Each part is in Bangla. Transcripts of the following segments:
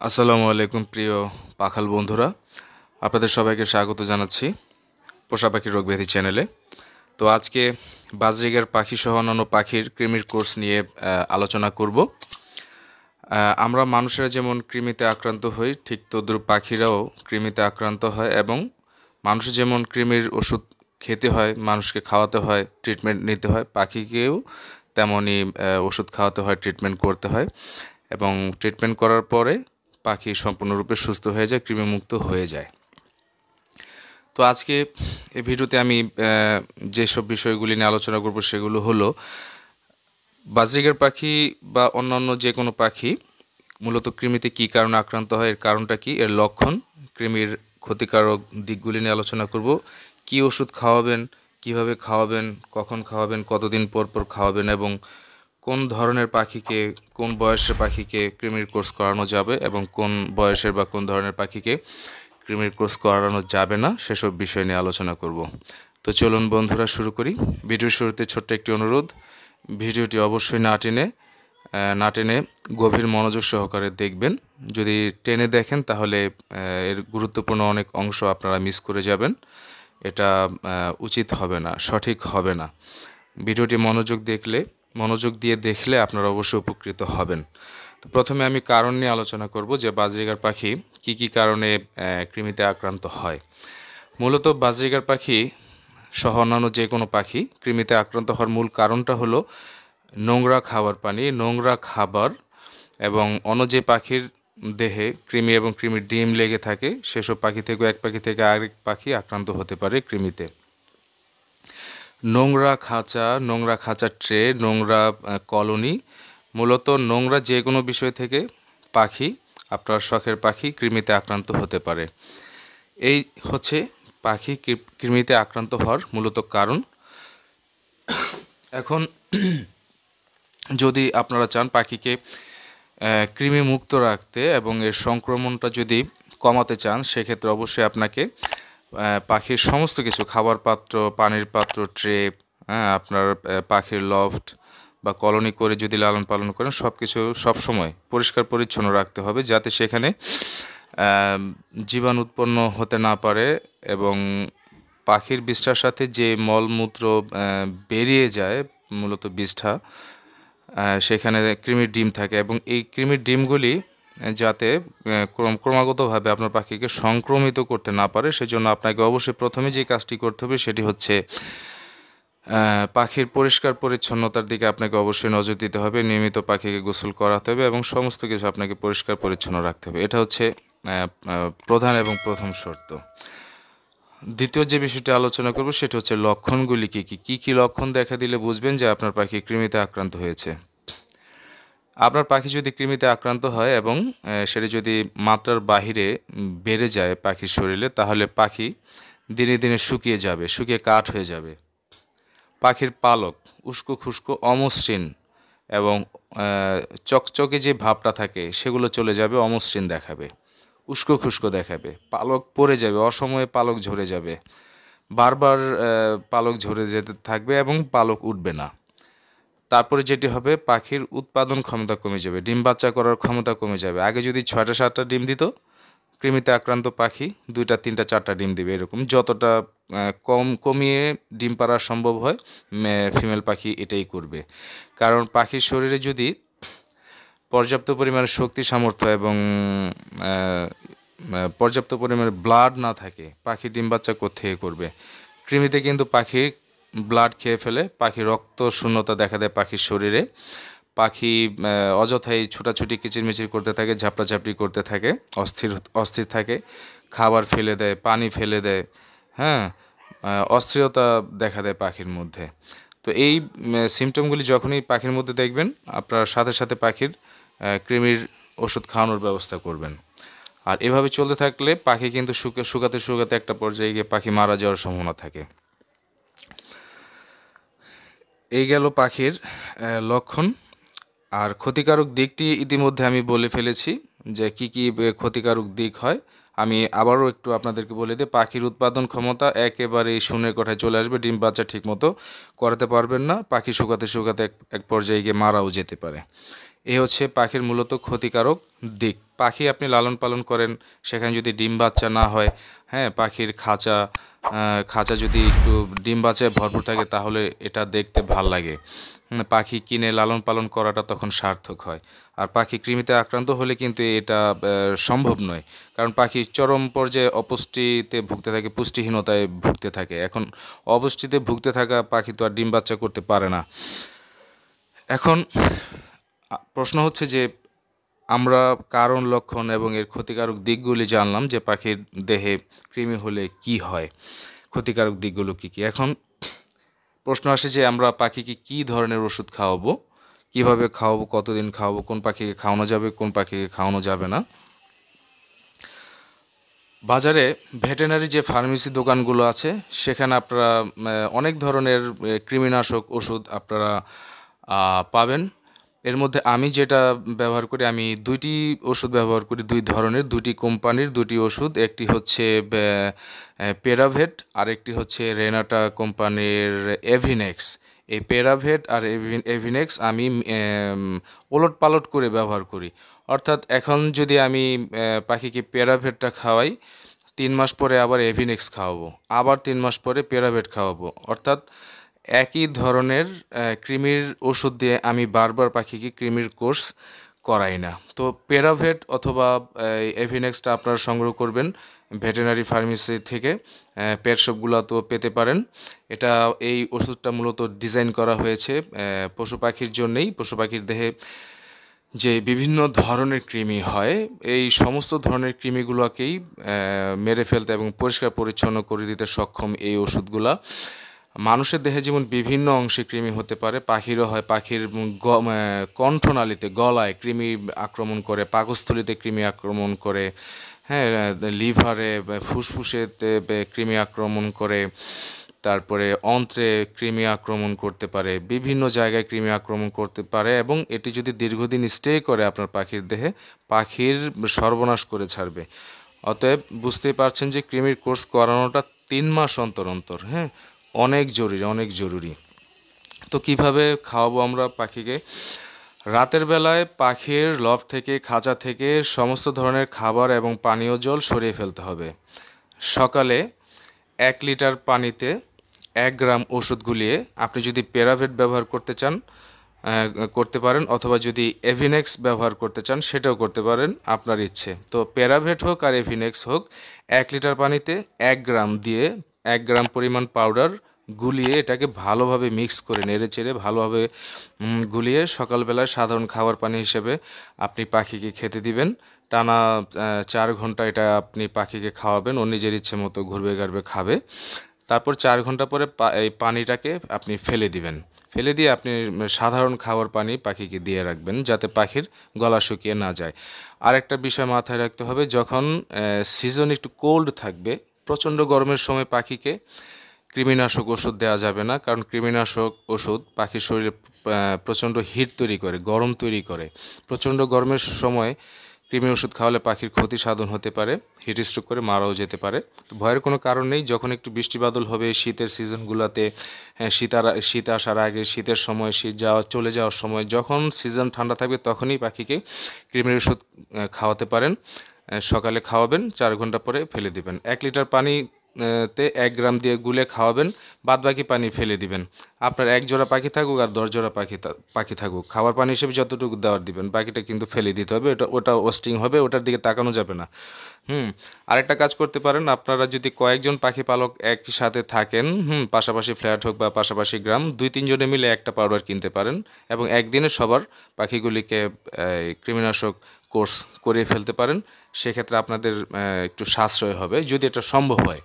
আসসালামু আলাইকুম প্রিয় পাখাল বন্ধুরা, আপনাদের সবাইকে স্বাগত জানাচ্ছি পোষা পাখির রোগ ব্যাধি চ্যানেলে। তো আজকে বাজরিগার পাখি সহ অন্যান্য পাখির কৃমির কোর্স নিয়ে আলোচনা করব। আমরা মানুষেরা যেমন কৃমিতে আক্রান্ত হই, ঠিক তদ্রূপ পাখিরাও কৃমিতে আক্রান্ত হয় এবং মানুষের যেমন কৃমির ওষুধ খেতে হয়, মানুষকে খাওয়াতে হয়, ট্রিটমেন্ট নিতে হয়, পাখিকেও তেমনই ওষুধ খাওয়াতে হয়, ট্রিটমেন্ট করতে হয় এবং ট্রিটমেন্ট করার পরে পাখি সম্পূর্ণরূপে সুস্থ হয়ে যায়, কৃমিমুক্ত হয়ে যায়। তো আজকে এই ভিডিওতে আমি যেসব বিষয়গুলি নিয়ে আলোচনা করব সেগুলো হলো বাজরিগার পাখি বা অন্যান্য যে কোনো পাখি মূলত কৃমিতে কী কারণে আক্রান্ত হয়, এর কারণটা কী, এর লক্ষণ, কৃমির ক্ষতিকারক দিকগুলি নিয়ে আলোচনা করব। কী ওষুধ খাওয়াবেন, কিভাবে খাওয়াবেন, কখন খাওয়াবেন, কতদিন পর পর খাওয়াবেন এবং কোন ধরনের পাখিকে, কোন বয়সের পাখিকে কৃমির কোর্স করানো যাবে এবং কোন বয়সের বা কোন ধরনের পাখিকে কৃমির কোর্স করানো যাবে না, সেসব বিষয় নিয়ে আলোচনা করব। তো চলুন বন্ধুরা শুরু করি। ভিডিওর শুরুতে ছোট্ট একটি অনুরোধ, ভিডিওটি অবশ্যই না টেনে গভীর মনোযোগ সহকারে দেখবেন। যদি টেনে দেখেন তাহলে এর গুরুত্বপূর্ণ অনেক অংশ আপনারা মিস করে যাবেন। এটা উচিত হবে না, সঠিক হবে না। ভিডিওটি মনোযোগ দিয়ে দেখলে আপনারা অবশ্যই উপকৃত হবেন। তো প্রথমে আমি কারণ নিয়ে আলোচনা করব যে বাজরিগার পাখি কি কি কারণে কৃমিতে আক্রান্ত হয়। মূলত বাজরিগার পাখি সহ অন্যান্য যে কোনো পাখি কৃমিতে আক্রান্ত হওয়ার মূল কারণটা হলো নোংরা খাবার পানি, নোংরা খাবার এবং অন্য যে পাখির দেহে কৃমি এবং কৃমির ডিম লেগে থাকে সেসব পাখি থেকে এক পাখি থেকে আরেক পাখি আক্রান্ত হতে পারে কৃমিতে। নোংরা খাঁচা ট্রে, নোংরা কলোনি, মূলত নোংরা যে কোনো বিষয় থেকে পাখি, আপনার শখের পাখি কৃমিতে আক্রান্ত হতে পারে। এই হচ্ছে পাখি কৃমিতে আক্রান্ত হওয়ার মূলত কারণ। এখন যদি আপনারা চান পাখিকে কৃমি মুক্ত রাখতে এবং এর সংক্রমণটা যদি কমাতে চান, সেক্ষেত্রে অবশ্যই আপনাকে পাখির সমস্ত কিছু, খাবার পাত্র, পানির পাত্র, ট্রে, আপনার পাখির লফট বা কলোনি করে যদি লালন পালন করেন, সব কিছু সবসময় পরিষ্কার পরিচ্ছন্ন রাখতে হবে, যাতে সেখানে জীবাণু উৎপন্ন হতে না পারে এবং পাখির বিষ্ঠার সাথে যে মলমূত্র বেরিয়ে যায়, মূলত বিষ্ঠা, সেখানে কৃমির ডিম থাকে এবং এই কৃমির ডিমগুলি যাতে ক্রমাগতভাবে আপনার পাখিকে সংক্রমিত করতে না পারে, সেজন্য আপনাকে অবশ্যই প্রথমে যে কাজটি করতে হবে সেটি হচ্ছে পাখির পরিষ্কার পরিচ্ছন্নতার দিকে আপনাকে অবশ্যই নজর দিতে হবে। নিয়মিত পাখিকে গোসল করাতে হবে এবং সমস্ত কিছু আপনাকে পরিষ্কার পরিচ্ছন্ন রাখতে হবে। এটা হচ্ছে প্রধান এবং প্রথম শর্ত। দ্বিতীয় যে বিষয়টি আলোচনা করব সেটা হচ্ছে লক্ষণগুলি কী কী লক্ষণ দেখা দিলে বুঝবেন যে আপনার পাখি কৃমিতে আক্রান্ত হয়েছে। আপনার পাখি যদি কৃমিতে আক্রান্ত হয় এবং সেটা যদি মাত্রার বাহিরে বেড়ে যায় পাখির শরীরে, তাহলে পাখি দিনে দিনে শুকিয়ে কাঠ হয়ে যাবে। পাখির পালক উস্কো খুস্কো অমসৃণ এবং চকচকে যে ভাবটা থাকে সেগুলো চলে যাবে, অমসৃণ দেখাবে, উস্কো খুস্কো দেখাবে, পালক পড়ে যাবে, অসময়ে পালক ঝরে যাবে, বারবার পালক ঝরে যেতে থাকবে এবং পালক উঠবে না। তারপরে যেটি হবে, পাখির উৎপাদন ক্ষমতা কমে যাবে, ডিম বাচ্চা করার ক্ষমতা কমে যাবে। আগে যদি 6টা 7টা ডিম দিত, কৃমিতে আক্রান্ত পাখি 2টা 3টা 4টা ডিম দিবে। এরকম যতটা কমিয়ে ডিম পাড়া সম্ভব হয় ফিমেল পাখি এটাই করবে। কারণ পাখির শরীরে যদি পর্যাপ্ত পরিমাণে শক্তি সামর্থ্য এবং পর্যাপ্ত পরিমাণে ব্লাড না থাকে, পাখি ডিম বাচ্চা কোত্থেকে করবে। কৃমিতে কিন্তু পাখি ব্লাড খেয়ে ফেলে, পাখি রক্ত শূন্যতা দেখা দেয় পাখির শরীরে, পাখি অযথাই ছোটাছুটি কিচিরমিচির করতে থাকে, ঝাপটাঝাপটি করতে থাকে, অস্থির থাকে, খাবার ফেলে দেয়, পানি ফেলে দেয়, অস্থিরতা দেখা দেয় পাখির মধ্যে। তো এই সিমটমগুলি যখনই পাখির মধ্যে দেখবেন, আপনার সাথে সাথে পাখির কৃমির ওষুধ খাওয়ানোর ব্যবস্থা করবেন। আর এভাবে চলতে থাকলে পাখি কিন্তু শুকাতে একটা পর্যায়ে গিয়ে পাখি মারা যাওয়ার সম্ভাবনা থাকে। এই গেল পাখির লক্ষণ। আর ক্ষতিকারক দিকটি ইতিমধ্যে আমি বলে ফেলেছি যে কী কী ক্ষতিকারক দিক হয়। আমি আবারও একটু আপনাদেরকে বলে দিই, পাখির উৎপাদন ক্ষমতা একেবারেই শূন্যের কোঠায় চলে আসবে, ডিম বাচ্চা ঠিকমতো করাতে পারবেন না, পাখি শুকাতে এক পর্যায়ে গিয়ে মারাও যেতে পারে। এই হচ্ছে পাখির মূলত ক্ষতিকারক দিক। পাখি আপনি লালন পালন করেন, সেখানে যদি ডিম বাচ্চা না হয়, হ্যাঁ, পাখির খাঁচা যদি একটু ডিম বাচ্চায় ভরপুর থাকে তাহলে এটা দেখতে ভাল লাগে। পাখি কিনে লালন পালন করাটা তখন সার্থক হয়। আর পাখি কৃমিতে আক্রান্ত হলে কিন্তু এটা সম্ভব নয়, কারণ পাখি চরম পর্যায়ে অপুষ্টিতে ভুগতে থাকে, পুষ্টিহীনতায় ভুগতে থাকে। এখন অপুষ্টিতে ভুগতে থাকা পাখি তো আর ডিম বাচ্চা করতে পারে না। এখন প্রশ্ন হচ্ছে যে আমরা কারণ, লক্ষণ এবং এর ক্ষতিকারক দিকগুলি জানলাম, যে পাখির দেহে কৃমি হলে কি হয়, ক্ষতিকারক দিকগুলো কী কী। এখন প্রশ্ন আসে যে আমরা পাখিকে কী ধরনের ওষুধ খাওয়াবো, কিভাবে খাওয়াবো, কতদিন খাওয়াবো, কোন পাখিকে খাওয়ানো যাবে, কোন পাখিকে খাওয়ানো যাবে না। বাজারে ভেটেরিনারি যে ফার্মেসি দোকানগুলো আছে সেখানে আপনারা অনেক ধরনের কৃমিনাশক ওষুধ আপনারা পাবেন। এর মধ্যে আমি যেটা ব্যবহার করি, আমি দুইটি ওষুধ ব্যবহার করি, দুই ধরনের, দুটি কোম্পানির দুটি ওষুধ। একটি হচ্ছে পেরাভেট আর একটি হচ্ছে রেনাটা কোম্পানির এভিনেক্স। এই পেরাভেট আর এভিনেক্স আমি ওলট পালট করে ব্যবহার করি। অর্থাৎ এখন যদি আমি পাখিকে পেরাভেটটা খাওয়াই, 3 মাস পরে আবার এভিনেক্স খাওয়াবো, আবার 3 মাস পরে পেরাভেট খাওয়াবো। অর্থাৎ একই ধরনের কৃমির ওষুধ দিয়ে আমি বারবার পাখিকে কৃমির কোর্স করাই না। তো পেরাভেট অথবা এভিনেক্সটা আপনারা সংগ্রহ করবেন ভেটেরিনারি ফার্মেসি থেকে, পেট শপগুলো তো পেতে পারেন। এই ওষুধটা মূলত ডিজাইন করা হয়েছে পশু পাখির জন্যেই। পশু পাখির দেহে যে বিভিন্ন ধরনের কৃমি হয়, এই সমস্ত ধরনের কৃমিগুলোকেই মেরে ফেলতে এবং পরিষ্কার পরিচ্ছন্ন করে দিতে সক্ষম এই ওষুধগুলা। মানুষের দেহে যেমন বিভিন্ন অংশে কৃমি হতে পারে, পাখিরও হয়। পাখির কণ্ঠনালীতে, গলায় কৃমি আক্রমণ করে, পাকস্থলীতে কৃমি আক্রমণ করে, হ্যাঁ, লিভারে, ফুসফুসেতে কৃমি আক্রমণ করে, তারপরে অন্ত্রে কৃমি আক্রমণ করতে পারে, বিভিন্ন জায়গায় কৃমি আক্রমণ করতে পারে, এবং এটি যদি দীর্ঘদিন স্টে করে আপনার পাখির দেহে, পাখির সর্বনাশ করে ছাড়বে। অতএব বুঝতেই পারছেন যে কৃমির কোর্স করানোটা 3 মাস অন্তর অন্তর, হ্যাঁ, অনেক জরুরি, অনেক জরুরি। তো কিভাবে খাওয়াবো আমরা পাখিকে? রাতের বেলায় পাখির লফ থেকে, খাঁচা থেকে সমস্ত ধরনের খাবার এবং পানীয় জল সরিয়ে ফেলতে হবে। সকালে 1 লিটার পানিতে 1 গ্রাম ওষুধ গুলিয়ে, আপনি যদি পেরাভেট ব্যবহার করতে চান করতে পারেন, অথবা যদি এভিনেক্স ব্যবহার করতে চান সেটাও করতে পারেন, আপনার ইচ্ছে। তো পেরাভেট হোক আর এভিনেক্স হোক, 1 লিটার পানিতে 1 গ্রাম দিয়ে 1 গ্রাম পরিমাণ পাউডার গুলিয়ে এটাকে ভালোভাবে মিক্স করে, নেড়ে চেড়ে ভালোভাবে গুলিয়ে সকালবেলায় সাধারণ খাবার পানি হিসেবে আপনি পাখিকে খেতে দিবেন। টানা 4 ঘন্টা এটা আপনি পাখিকে খাওয়াবেন, ও নিজের ইচ্ছে মতো ঘুরবে গাড়বে খাবে। তারপর 4 ঘন্টা পরে এই পানিটাকে আপনি ফেলে দিবেন। ফেলে দিয়ে আপনি সাধারণ খাবার পানি পাখিকে দিয়ে রাখবেন, যাতে পাখির গলা শুকিয়ে না যায়। আরেকটা বিষয় মাথায় রাখতে হবে, যখন সিজন একটু কোল্ড থাকবে, প্রচণ্ড গরমের সময় পাখিকে কৃমিনাশক ওষুধ দেওয়া যাবে না, কারণ কৃমিনাশক ওষুধ পাখির শরীরে প্রচণ্ড হিট তৈরি করে, গরম তৈরি করে। প্রচণ্ড গরমের সময় কৃমি ওষুধ খাওয়ালে পাখির ক্ষতি সাধন হতে পারে, হিট স্ট্রোক করে মারাও যেতে পারে। তো ভয়ের কোনো কারণ নেই। যখন একটু বৃষ্টি বাদল হবে শীতের সিজনগুলোতে, শীত আসার আগে, শীতের সময়, শীত চলে যাওয়ার সময়, যখন সিজন ঠান্ডা থাকবে তখনই পাখিকে কৃমির ওষুধ খাওয়াতে পারেন। সকালে খাওয়াবেন, 4 ঘন্টা পরে ফেলে দিবেন। 1 লিটার পানি তে 1 গ্রাম দিয়ে গুলে খাওয়াবেন, বাদ বাকি পানি ফেলে দিবেন। আপনার 1 জোড়া পাখি থাকুক আর 10 জোড়া পাখি থাকুক, খাবার পানি হিসেবে যতটুকু দেওয়ার দিবেন, বাকিটা কিন্তু ফেলে দিতে হবে। ওটা ওয়েস্টিং হবে, ওটার দিকে তাকানো যাবে না। আরেকটা কাজ করতে পারেন, আপনারা যদি কয়েকজন পাখি পালক একই সাথে থাকেন, পাশাপাশি ফ্ল্যাট হোক বা পাশাপাশি গ্রাম, 2-3 জনে মিলে একটা পাউডার কিনতে পারেন এবং একদিনে সবার পাখিগুলিকে কৃমিনাশক কোর্স করিয়ে ফেলতে পারেন। সেক্ষেত্রে আপনাদের একটু সাশ্রয় হবে, যদি এটা সম্ভব হয়।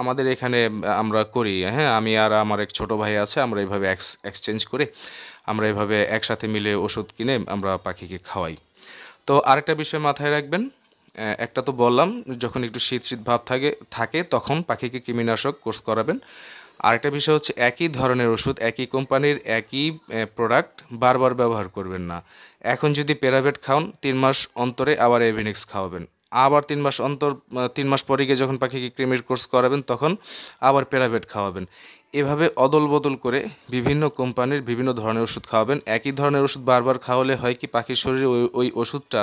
আমাদের এখানে আমরা করি, হ্যাঁ, আমি আর আমার এক ছোটো ভাই আছে, আমরা এইভাবে এক্সচেঞ্জ করে আমরা এইভাবে একসাথে মিলে ওষুধ কিনে আমরা পাখিকে খাওয়াই। তো আরেকটা বিষয় মাথায় রাখবেন, একটা তো বললাম, যখন একটু শীত শীত ভাব থাকে তখন পাখিকে কৃমিনাশক কোর্স করাবেন। আরেকটা বিষয় হচ্ছে, একই ধরনের ওষুধ, একই কোম্পানির একই প্রোডাক্ট বারবার ব্যবহার করবেন না। এখন যদি পেরাভেট খাওয়ান, 3 মাস অন্তরে আবার এভিনেক্স খাওয়াবেন। আবার 3 মাস অন্তর 3 মাস পরে গিয়ে যখন পাখিকে কৃমির কোর্স করাবেন তখন আবার প্যারাভেট খাওয়াবেন। এভাবে অদল বদল করে বিভিন্ন কোম্পানির বিভিন্ন ধরনের ওষুধ খাওয়াবেন। একই ধরনের ওষুধ বারবার খাওয়ালে হয় কি পাখির শরীরে ওই ওষুধটা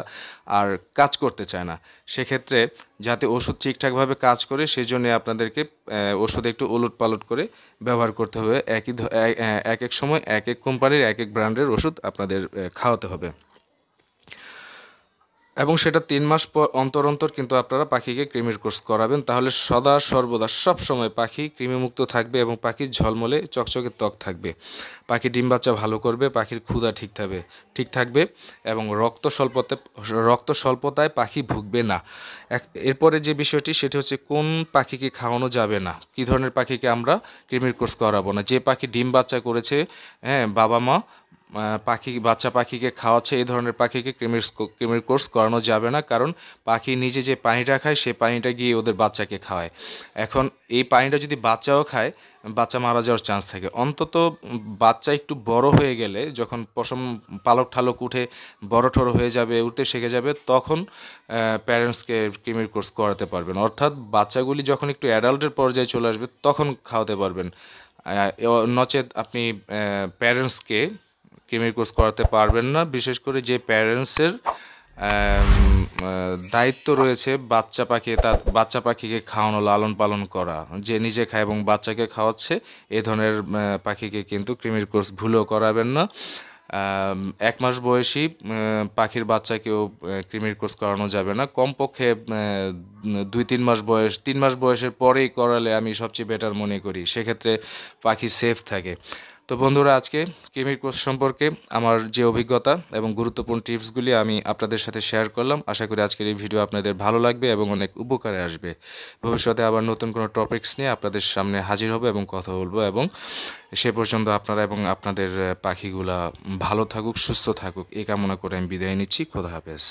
আর কাজ করতে চায় না। সেক্ষেত্রে যাতে ওষুধ ঠিকঠাকভাবে কাজ করে সেই জন্য আপনাদেরকে ওষুধ একটু ওলট পালট করে ব্যবহার করতে হবে। এক এক সময় এক এক কোম্পানির এক এক ব্র্যান্ডের ওষুধ আপনাদের খাওয়াতে হবে এবং সেটা 3 মাস অন্তর অন্তর কিন্তু আপনারা পাখিকে কৃমির কোর্স করাবেন। তাহলে সদা সর্বদা সব সময় পাখি কৃমিমুক্ত থাকবে এবং পাখির ঝলমলে চকচকে ত্বক থাকবে। পাখি ডিম বাচ্চা ভালো করবে, পাখির ক্ষুধা ঠিক থাকবে এবং রক্ত স্বল্পতায় পাখি ভুগবে না। এরপরে যে বিষয়টি সেটি হচ্ছে কোন পাখিকে খাওয়ানো যাবে না, কী ধরনের পাখিকে আমরা কৃমির কোর্স করাবো না। যে পাখি ডিম বাচ্চা করেছে, হ্যাঁ, বাবা মা বাচ্চা পাখিকে খাওয়াচ্ছে, এই ধরনের পাখিকে কৃমির কোর্স করানো যাবে না। কারণ পাখি নিজে যে পানিটা খায় সেই পানিটা গিয়ে ওদের বাচ্চাকে খাওয়ায়। এখন এই পানিটা যদি বাচ্চাও খায়, বাচ্চা মারা যাওয়ার চান্স থাকে। অন্তত বাচ্চা একটু বড় হয়ে গেলে, যখন পশম পালক ঠালক উঠে বড় ঠড় হয়ে যাবে, উঠতে শিখে যাবে, তখন প্যারেন্টসকে কৃমির কোর্স করাতে পারবেন। অর্থাৎ বাচ্চাগুলি যখন একটু অ্যাডাল্টের পর্যায়ে চলে আসবে তখন খাওয়াতে পারবেন। নচেত আপনি প্যারেন্টসকে কৃমির কোর্স করাতে পারবেন না। বিশেষ করে যে প্যারেন্টসের দায়িত্ব রয়েছে বাচ্চা পাখিকে খাওয়ানো, লালন পালন করা, যে নিজে খায় এবং বাচ্চাকে খাওয়াচ্ছে, এ ধরনের পাখিকে কিন্তু কৃমির কোর্স ভুলেও করাবেন না। 1 মাস বয়সী পাখির বাচ্চাকেও কৃমির কোর্স করানো যাবে না। কমপক্ষে 3 মাস বয়সের পরেই করালে আমি সবচেয়ে বেটার মনে করি। সেক্ষেত্রে পাখি সেফ থাকে। তো বন্ধুরা, আজকে কৃমির কোর্স সম্পর্কে আমার যে অভিজ্ঞতা এবং গুরুত্বপূর্ণ টিপসগুলি আমি আপনাদের সাথে শেয়ার করলাম। আশা করি আজকের এই ভিডিও আপনাদের ভালো লাগবে এবং অনেক উপকারে আসবে। ভবিষ্যতে আবার নতুন কোনো টপিকস নিয়ে আপনাদের সামনে হাজির হব এবং কথা বলবো, এবং সে পর্যন্ত আপনারা এবং আপনাদের পাখিগুলা ভালো থাকুক, সুস্থ থাকুক, এই কামনা করে আমি বিদায় নিচ্ছি। খোদা হাফেজ।